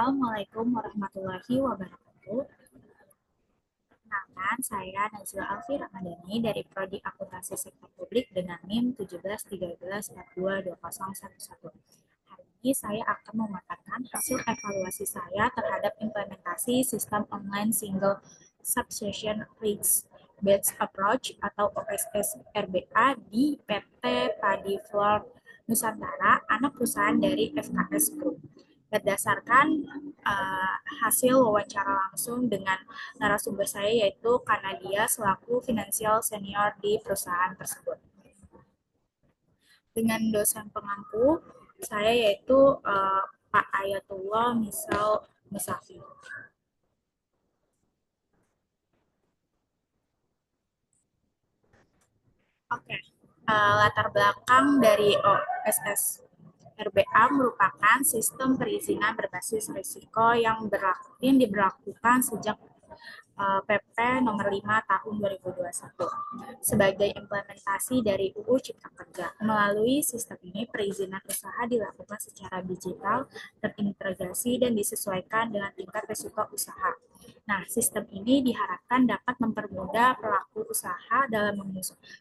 Assalamualaikum warahmatullahi wabarakatuh. Perkenalkan, saya Nazila Alfi Ramadhani dari Prodi Akuntansi Sektor Publik dengan NIM 1713422011. Hari ini saya akan memaparkan hasil evaluasi saya terhadap implementasi sistem online single subscription risk based approach atau OSS RBA di PT Padi Flour Nusantara, anak perusahaan dari FKS Group. Berdasarkan hasil wawancara langsung dengan narasumber saya yaitu Kanadia selaku finansial senior di perusahaan tersebut. Dengan dosen pengampu saya yaitu Pak Ayatullah Misal Musafi. Oke, latar belakang dari OSS RBA merupakan sistem perizinan berbasis risiko yang diberlakukan sejak PP nomor 5 tahun 2021 sebagai implementasi dari UU Cipta Kerja. Melalui sistem ini, perizinan usaha dilakukan secara digital, terintegrasi, dan disesuaikan dengan tingkat risiko usaha. Nah, sistem ini diharapkan dapat mempermudah pelaku usaha dalam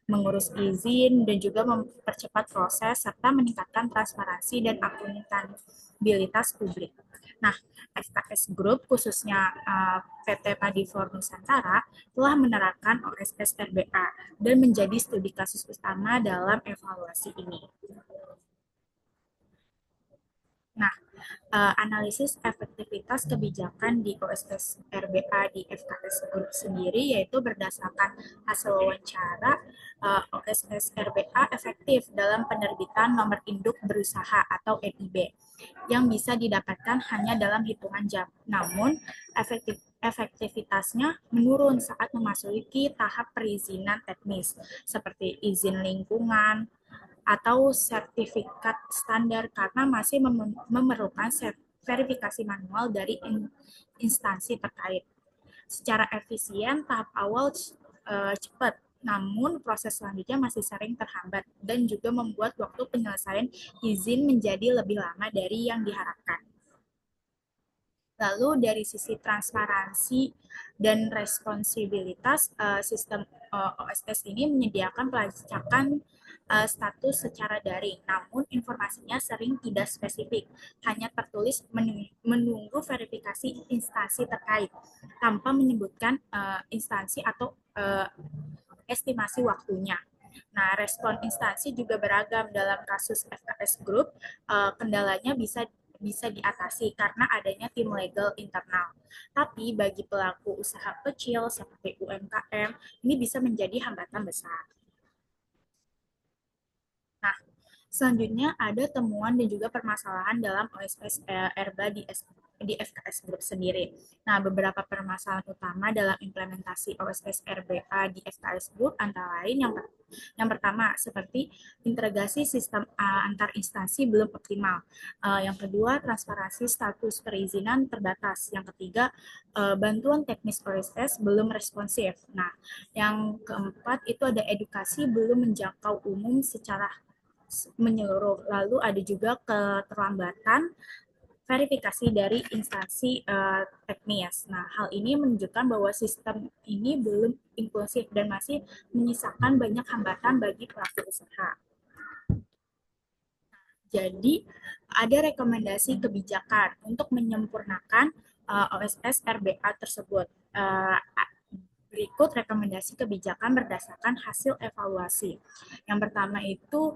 mengurus izin dan juga mempercepat proses serta meningkatkan transparansi dan akuntabilitas publik. Nah, FKS Group khususnya PT Padi Flour Nusantara telah menerapkan OSS RBA dan menjadi studi kasus utama dalam evaluasi ini. Nah, analisis efektivitas kebijakan di OSS RBA di FKS Group sendiri yaitu berdasarkan hasil wawancara OSS RBA efektif dalam penerbitan nomor induk berusaha atau NIB yang bisa didapatkan hanya dalam hitungan jam. Namun, efektivitasnya menurun saat memasuki tahap perizinan teknis seperti izin lingkungan, atau sertifikat standar karena masih memerlukan verifikasi manual dari instansi terkait. Secara efisien, tahap awal cepat, namun proses selanjutnya masih sering terhambat dan juga membuat waktu penyelesaian izin menjadi lebih lama dari yang diharapkan. Lalu dari sisi transparansi dan responsibilitas, sistem OSS ini menyediakan pelacakan status secara daring, namun informasinya sering tidak spesifik, hanya tertulis menunggu verifikasi instansi terkait, tanpa menyebutkan instansi atau estimasi waktunya. Nah, respon instansi juga beragam dalam kasus FKS Group. Kendalanya bisa diatasi karena adanya tim legal internal. Tapi bagi pelaku usaha kecil seperti UMKM, ini bisa menjadi hambatan besar. Nah, selanjutnya ada temuan dan juga permasalahan dalam OSS RBA di FKS Group sendiri. Nah, beberapa permasalahan utama dalam implementasi OSS RBA di FKS Group antara lain yang pertama seperti integrasi sistem antar instansi belum optimal. Yang kedua, transparansi status perizinan terbatas. Yang ketiga, bantuan teknis OSS belum responsif. Nah, yang keempat itu ada edukasi belum menjangkau umum secara menyeluruh. Lalu ada juga keterlambatan verifikasi dari instansi teknis. Nah, hal ini menunjukkan bahwa sistem ini belum inklusif dan masih menyisakan banyak hambatan bagi pelaku usaha. Jadi, ada rekomendasi kebijakan untuk menyempurnakan OSS RBA tersebut. Berikut rekomendasi kebijakan berdasarkan hasil evaluasi. Yang pertama itu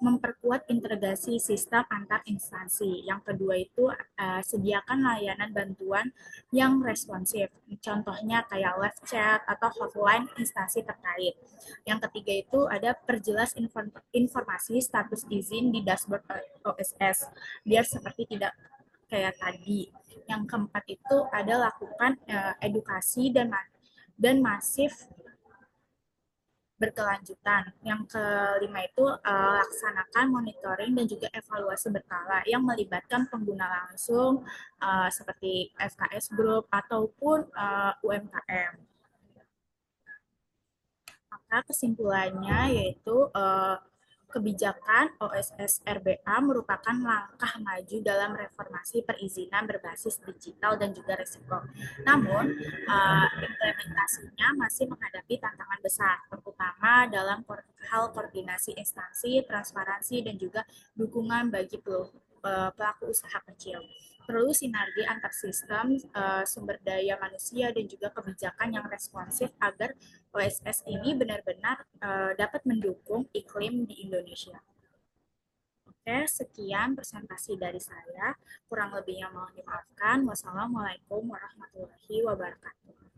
memperkuat integrasi sistem antar instansi. Yang kedua itu sediakan layanan bantuan yang responsif. Contohnya kayak live chat atau hotline instansi terkait. Yang ketiga itu ada perjelas informasi status izin di dashboard OSS biar seperti tidak kayak tadi. Yang keempat itu ada lakukan edukasi dan masif berkelanjutan. Yang kelima itu laksanakan monitoring dan juga evaluasi berkala yang melibatkan pengguna langsung seperti FKS Group ataupun UMKM. Maka kesimpulannya yaitu Kebijakan OSS RBA merupakan langkah maju dalam reformasi perizinan berbasis digital dan juga risiko. Namun, implementasinya masih menghadapi tantangan besar, terutama dalam hal koordinasi instansi, transparansi, dan juga dukungan bagi pelaku usaha kecil. Perlu sinergi antar sistem, sumber daya manusia, dan juga kebijakan yang responsif agar OSS ini benar-benar dapat mendukung iklim di Indonesia. Oke, sekian presentasi dari saya. Kurang lebihnya mohon dimaafkan. Wassalamualaikum warahmatullahi wabarakatuh.